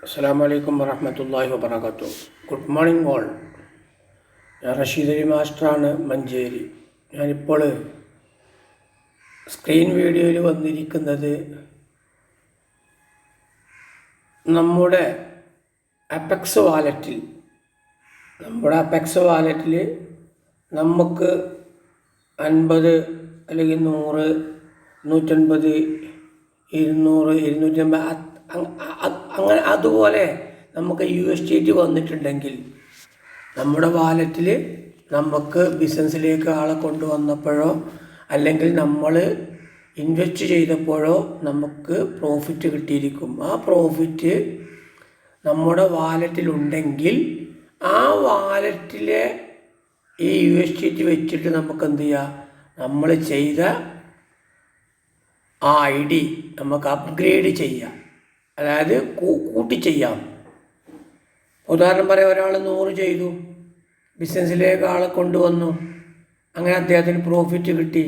അസ്സലാമു വറഹ്മത്തുള്ളാഹി വബറകാതുഹു. Good morning all. ഞാൻ റഷീദ് അലി മാസ്റ്ററാണ്, മഞ്ചേരി. ഞാനിപ്പോൾ സ്ക്രീൻ വീഡിയോയിൽ വന്നിരിക്കുന്നത് നമ്മുടെ അപെക്സ് വാലറ്റിൽ നമുക്ക് 50 അല്ലെങ്കിൽ 100, 150, 200, 250 അങ്ങനെ അതുപോലെ നമുക്ക് USDT വന്നിട്ടുണ്ടെങ്കിൽ നമ്മുടെ വാലറ്റിൽ നമുക്ക് ബിസിനസ്സിലേക്ക് ആളെ കൊണ്ടുവന്നപ്പോഴോ അല്ലെങ്കിൽ നമ്മൾ ഇൻവെസ്റ്റ് ചെയ്തപ്പോഴോ നമുക്ക് പ്രോഫിറ്റ് കിട്ടിയിരിക്കും. ആ പ്രോഫിറ്റ് നമ്മുടെ വാലറ്റിലുണ്ടെങ്കിൽ ആ വാലറ്റിലെ ഈ USDT വെച്ചിട്ട് നമുക്ക് എന്ത് ചെയ്യാം, നമ്മൾ ചെയ്ത ആ ID നമുക്ക് അപ്ഗ്രേഡ് ചെയ്യാം, അതായത് കൂട്ടി ചെയ്യാം. ഉദാഹരണം പറയാം, ഒരാൾ 100 ചെയ്തു, ബിസിനസ്സിലേക്ക് ആളെ കൊണ്ടുവന്നു, അങ്ങനെ അദ്ദേഹത്തിന് പ്രോഫിറ്റ് കിട്ടി.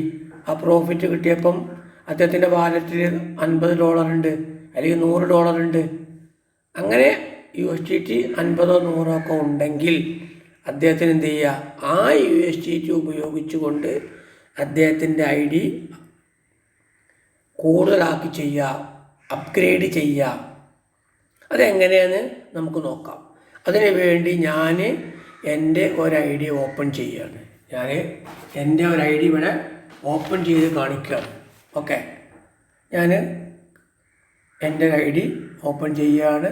ആ പ്രോഫിറ്റ് കിട്ടിയപ്പം അദ്ദേഹത്തിൻ്റെ വാലറ്റിൽ $50 ഉണ്ട്, അല്ലെങ്കിൽ $100 ഉണ്ട്. അങ്ങനെ USDT 50 100 ഒക്കെ ഉണ്ടെങ്കിൽ അദ്ദേഹത്തിന് എന്ത് ചെയ്യുക, ആ USDT ഉപയോഗിച്ചുകൊണ്ട് അദ്ദേഹത്തിൻ്റെ ID കൂടുതലാക്കി ചെയ്യുക, അപ്ഗ്രേഡ് ചെയ്യുക. അതെങ്ങനെയാണ് നമുക്ക് നോക്കാം. അതിനു വേണ്ടി ഞാൻ എൻ്റെ ഒരു ID ഓപ്പൺ ചെയ്യുകയാണ്. എൻ്റെ ഒരു ID ഇവിടെ ഓപ്പൺ ചെയ്ത് കാണിക്കുകയാണ്. ഓക്കെ, ഞാൻ എൻ്റെ ID ഓപ്പൺ ചെയ്യുകയാണ്.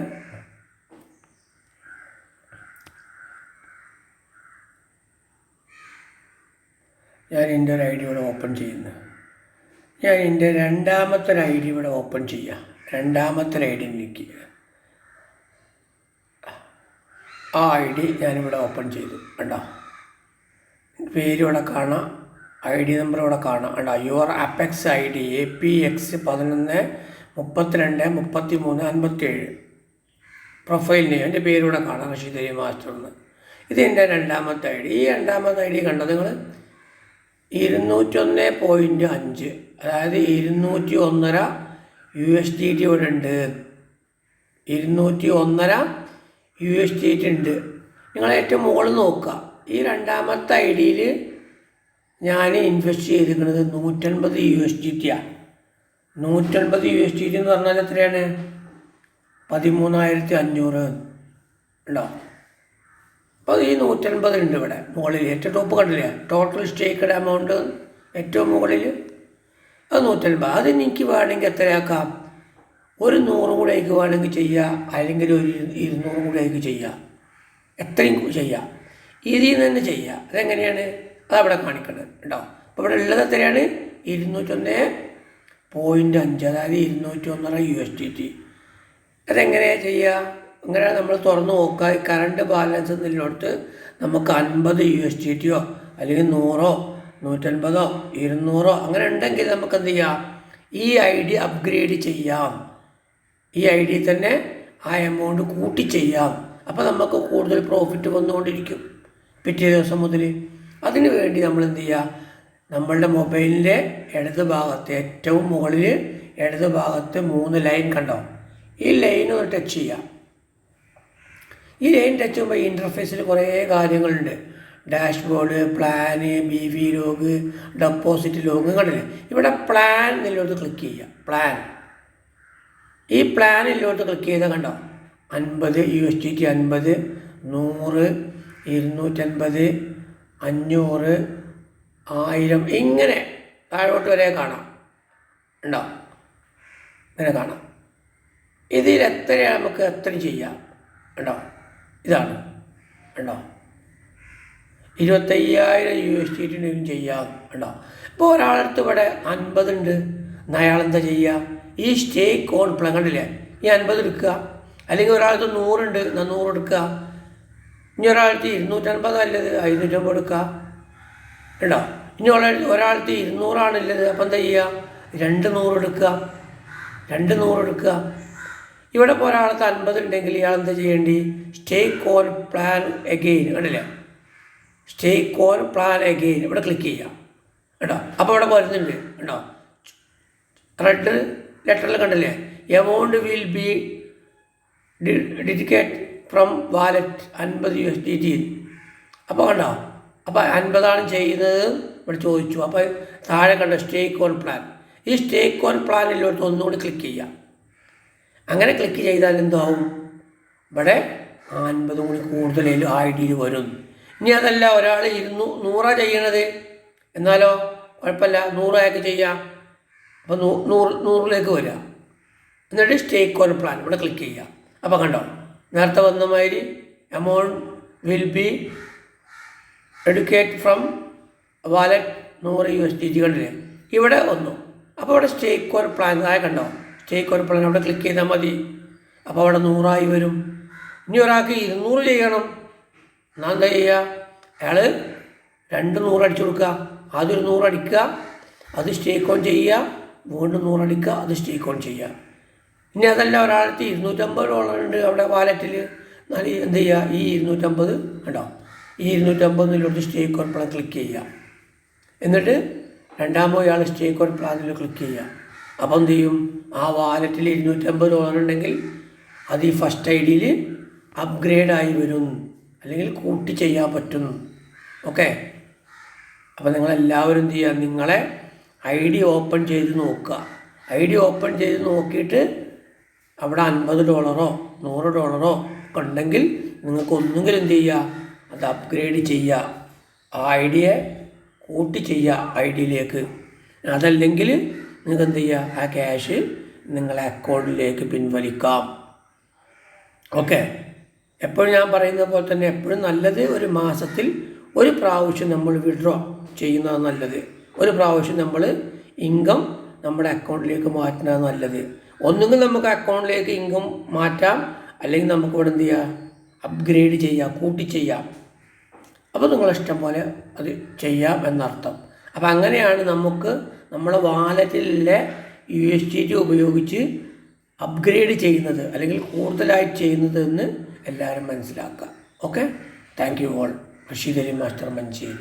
ഞാൻ എൻ്റെ ഒരു ID ഇവിടെ ഓപ്പൺ ചെയ്യുന്നു. ഞാൻ എൻ്റെ രണ്ടാമത്തെ ID ഇവിടെ ഓപ്പൺ ചെയ്യാം. രണ്ടാമത്തെ ID നിൽക്കുക. ആ ID ഞാനിവിടെ ഓപ്പൺ ചെയ്തു. കണ്ടോ, പേര് ഇവിടെ കാണാം, ID നമ്പർ ഇവിടെ കാണാം. കണ്ടോ, your apex ID APX 11 32 33 57. Profile name എൻ്റെ പേര് ഇവിടെ കാണാം, റഷീദ് അലി മാസ്റ്റർ എന്ന്. ഇത് എൻ്റെ രണ്ടാമത്തെ ID. ഈ രണ്ടാമത്തെ ID കണ്ടോ നിങ്ങൾ, 201.5, അതായത് 201.5 USDT ഇവിടെ ഉണ്ട്. 201.5 USDT ഉണ്ട്. നിങ്ങൾ ഏറ്റവും മുകളിൽ നോക്കുക. ഈ രണ്ടാമത്തെ IDയിൽ ഞാൻ ഇൻവെസ്റ്റ് ചെയ്തിരിക്കുന്നത് 150 USDT ആണ്. 150 USDT എന്ന് പറഞ്ഞാൽ എത്രയാണ്? 13,500 ഉണ്ടോ? അപ്പോൾ ഈ 150 ഉണ്ട് ഇവിടെ മുകളിൽ. ഏറ്റവും ടോപ്പ് കണ്ടില്ലേ, ടോട്ടൽ സ്റ്റേക്കഡ് എമൗണ്ട് ഏറ്റവും മുകളിൽ അത് 150. അത് എനിക്ക് വേണമെങ്കിൽ എത്രയാക്കാം, ഒരു 100 കൂടെ എനിക്ക് വേണമെങ്കിൽ ചെയ്യാം, അല്ലെങ്കിൽ ഒരു 200 കൂടെ എനിക്ക് ചെയ്യാം, എത്രയും ചെയ്യാം. ഇതിൽ നിന്ന് തന്നെ ചെയ്യാം. അതെങ്ങനെയാണ് അതവിടെ കാണിക്കുന്നത് കേട്ടോ. അപ്പോൾ ഇവിടെ ഉള്ളത് എത്രയാണ്? 201.5, അതായത് 201.5 USDT. അതെങ്ങനെയാണ് ചെയ്യുക? അങ്ങനെ നമ്മൾ തുറന്ന് നോക്കുക. കറണ്ട് ബാലൻസ് എന്നിടത്ത് നമുക്ക് 50 USDTയോ അല്ലെങ്കിൽ 100, 150, 200 അങ്ങനെ ഉണ്ടെങ്കിൽ നമുക്ക് എന്ത് ചെയ്യാം, ഈ ID അപ്ഗ്രേഡ് ചെയ്യാം. ഈ ID തന്നെ ആ എമൗണ്ട് കൂട്ടി ചെയ്യാം. അപ്പോൾ നമുക്ക് കൂടുതൽ പ്രോഫിറ്റ് വന്നുകൊണ്ടിരിക്കും പിറ്റേ ദിവസം മുതൽ. അതിന് വേണ്ടി നമ്മൾ എന്ത് ചെയ്യുക, നമ്മളുടെ മൊബൈലിൻ്റെ ഇടത് ഭാഗത്ത് ഏറ്റവും മുകളിൽ ഇടത് ഭാഗത്ത് 3 ലൈൻ കണ്ടോ, ഈ ലൈൻ ഒന്ന് ടച്ച് ചെയ്യുക. ഈ ലൈൻ ടച്ച് ചെയ്യുമ്പോൾ ഇൻ്റർഫേസിൽ കുറേ കാര്യങ്ങളുണ്ട്. Dashboard, plan, BV log, deposit log കണ്ടില്ലേ. ഇവിടെ പ്ലാൻ എന്നുള്ളടത്ത് ക്ലിക്ക് ചെയ്യുക. പ്ലാൻ, ഈ പ്ലാൻ എല്ലോട്ട് ക്ലിക്ക് ചെയ്താൽ കണ്ടോ, 50 USDT, 50, 100, 250, 500, 1000 ഇങ്ങനെ താഴോട്ട് വരെ കാണാം. ഉണ്ടോ, ഇങ്ങനെ കാണാം. ഇതിൽ എത്രയാണ് നമുക്ക് എത്രയും ചെയ്യാം. ഉണ്ടോ, ഇതാണ് ഉണ്ടോ, 25,000 USDT ചെയ്യാം. ഉണ്ടോ, ഇപ്പോൾ ഒരാളടുത്ത് ഇവിടെ 50 ഉണ്ട്, അയാളെന്താ ചെയ്യുക, ഈ സ്റ്റേക്ക് ഓൺ പ്ലാൻ കണ്ടില്ലേ, ഈ 50 എടുക്കുക. അല്ലെങ്കിൽ ഒരാൾക്ക് 100 ഉണ്ട്, 100 എടുക്കുക. ഇനി ഒരാൾക്ക് 250 അല്ലത് 550 എടുക്കുക. ഉണ്ടോ, ഇനി ഒരാൾക്ക് 200 ആണുള്ളത്, അപ്പം എന്താ ചെയ്യുക, 200 എടുക്കുക. 200 എടുക്കുക. ഇവിടെ ഇപ്പോൾ ഒരാൾക്ക് 50 ഉണ്ടെങ്കിൽ ഇയാൾ എന്താ ചെയ്യേണ്ടി, സ്റ്റേക്ക് ഓൺ പ്ലാൻ അഗെയിൻ കണ്ടില്ലേ, സ്റ്റേക്ക് ഓൺ പ്ലാൻ അഗെയിൻ ഇവിടെ ക്ലിക്ക് ചെയ്യുക. കേട്ടോ, അപ്പോൾ ഇവിടെ വരുന്നുണ്ട് കേട്ടോ, റെഡ് ലെറ്ററിൽ കണ്ടില്ലേ, amount will be dedicate from wallet 50 USDT. അപ്പോൾ കണ്ടോ, അപ്പോൾ 50 ചെയ്യുന്നത് ഇവിടെ ചോദിച്ചു. അപ്പോൾ താഴെ കണ്ടോ സ്റ്റേക്ക് ഓൺ പ്ലാൻ. ഈ സ്റ്റേക്ക് ഓൺ പ്ലാനിലോട്ട് ഒന്നുകൂടി ക്ലിക്ക് ചെയ്യുക. അങ്ങനെ ക്ലിക്ക് ചെയ്താൽ എന്താവും, ഇവിടെ 50 കൂടി കൂടുതലും ID വരും. ഇനി അതല്ല, ഒരാൾ 100 ചെയ്യണത്, എന്നാലോ കുഴപ്പമില്ല, 100 ആക്കി ചെയ്യാം. അപ്പോൾ 100ലേക്ക് വരിക. എന്നിട്ട് സ്റ്റേക്ക് ഓൺ പ്ലാൻ ഇവിടെ ക്ലിക്ക് ചെയ്യുക. അപ്പോൾ കണ്ടോ, നേരത്തെ വന്ന മാതിരി amount will be dedicate from wallet 100 USDT കണ്ടില്ലേ, ഇവിടെ വന്നു. അപ്പോൾ ഇവിടെ സ്റ്റേക്ക് ഓൺ പ്ലാൻ കണ്ടോ, സ്റ്റേക്ക് ഓൺ പ്ലാൻ അവിടെ ക്ലിക്ക് ചെയ്താൽ മതി. അപ്പോൾ അവിടെ 100 വരും. ഇനി ഒരാൾക്ക് 200 ചെയ്യണം, എന്നാൽ എന്താ ചെയ്യുക, അയാൾ 200 അടിച്ചു കൊടുക്കുക. ആദ്യം 100 അടിക്കുക, അത് സ്റ്റേക്ക് ഓൺ ചെയ്യുക, വീണ്ടും 100 അടിക്കുക, അത് സ്റ്റേക്ക് ഓൺ ചെയ്യുക. ഇനി അതല്ല, ഒരാൾക്ക് $250 ഉണ്ട് അവിടെ വാലറ്റിൽ, എന്നാൽ എന്ത് ചെയ്യുക, ഈ 250 കണ്ടോ, ഈ 250 സ്റ്റേക്ക് ഓൺ പ്ലാൻ ക്ലിക്ക് ചെയ്യുക. എന്നിട്ട് രണ്ടാമോ ഇയാൾ സ്റ്റേക്ക് ഓൺ പ്ലാനിൽ ക്ലിക്ക് ചെയ്യുക. അപ്പോൾ എന്ത് ചെയ്യും, ആ വാലറ്റിൽ $250 ഉണ്ടെങ്കിൽ അത് ഈ ഫസ്റ്റ് ID അപ്ഗ്രേഡായി വരും, അല്ലെങ്കിൽ കൂട്ടി ചെയ്യാൻ പറ്റും. ഓക്കെ, അപ്പോൾ നിങ്ങളെല്ലാവരും എന്ത് ചെയ്യുക, നിങ്ങളെ ID ഓപ്പൺ ചെയ്ത് നോക്കുക. ID ഓപ്പൺ ചെയ്ത് നോക്കിയിട്ട് അവിടെ $50 $100 ഒക്കെ ഉണ്ടെങ്കിൽ നിങ്ങൾക്ക് ഒന്നുകിൽ എന്ത് ചെയ്യുക, അത് അപ്ഗ്രേഡ് ചെയ്യുക, ആ ID കൂട്ടി ചെയ്യുക ID. അതല്ലെങ്കിൽ നിങ്ങൾക്ക് എന്ത് ചെയ്യുക, ആ ക്യാഷ് നിങ്ങളെ അക്കൗണ്ടിലേക്ക് പിൻവലിക്കാം. ഓക്കെ, എപ്പോഴും ഞാൻ പറയുന്നത് പോലെ തന്നെ എപ്പോഴും നല്ലത് ഒരു മാസത്തിൽ ഒരു പ്രാവശ്യം നമ്മൾ വിഡ്രോ ചെയ്യുന്നതാണ് നല്ലത്. ഒരു പ്രാവശ്യം നമ്മൾ ഇൻകം നമ്മുടെ അക്കൗണ്ടിലേക്ക് മാറ്റുന്നതാണ് നല്ലത്. ഒന്നുകിൽ നമുക്ക് അക്കൗണ്ടിലേക്ക് ഇൻകം മാറ്റാം, അല്ലെങ്കിൽ നമുക്ക് ഇവിടെ എന്ത് ചെയ്യാം, അപ്ഗ്രേഡ് ചെയ്യാം, കൂട്ടി ചെയ്യാം. അപ്പോൾ നിങ്ങളിഷ്ടം പോലെ അത് ചെയ്യാം എന്നർത്ഥം. അപ്പോൾ അങ്ങനെയാണ് നമുക്ക് നമ്മുടെ വാലറ്റിലെ USDT ഉപയോഗിച്ച് അപ്ഗ്രേഡ് ചെയ്യുന്നത്, അല്ലെങ്കിൽ കൂടുതലായിട്ട് ചെയ്യുന്നത് എന്ന് എല്ലാവരും മനസ്സിലാക്കുക. Okay, thank you all. Rashid Ali master Manjeri.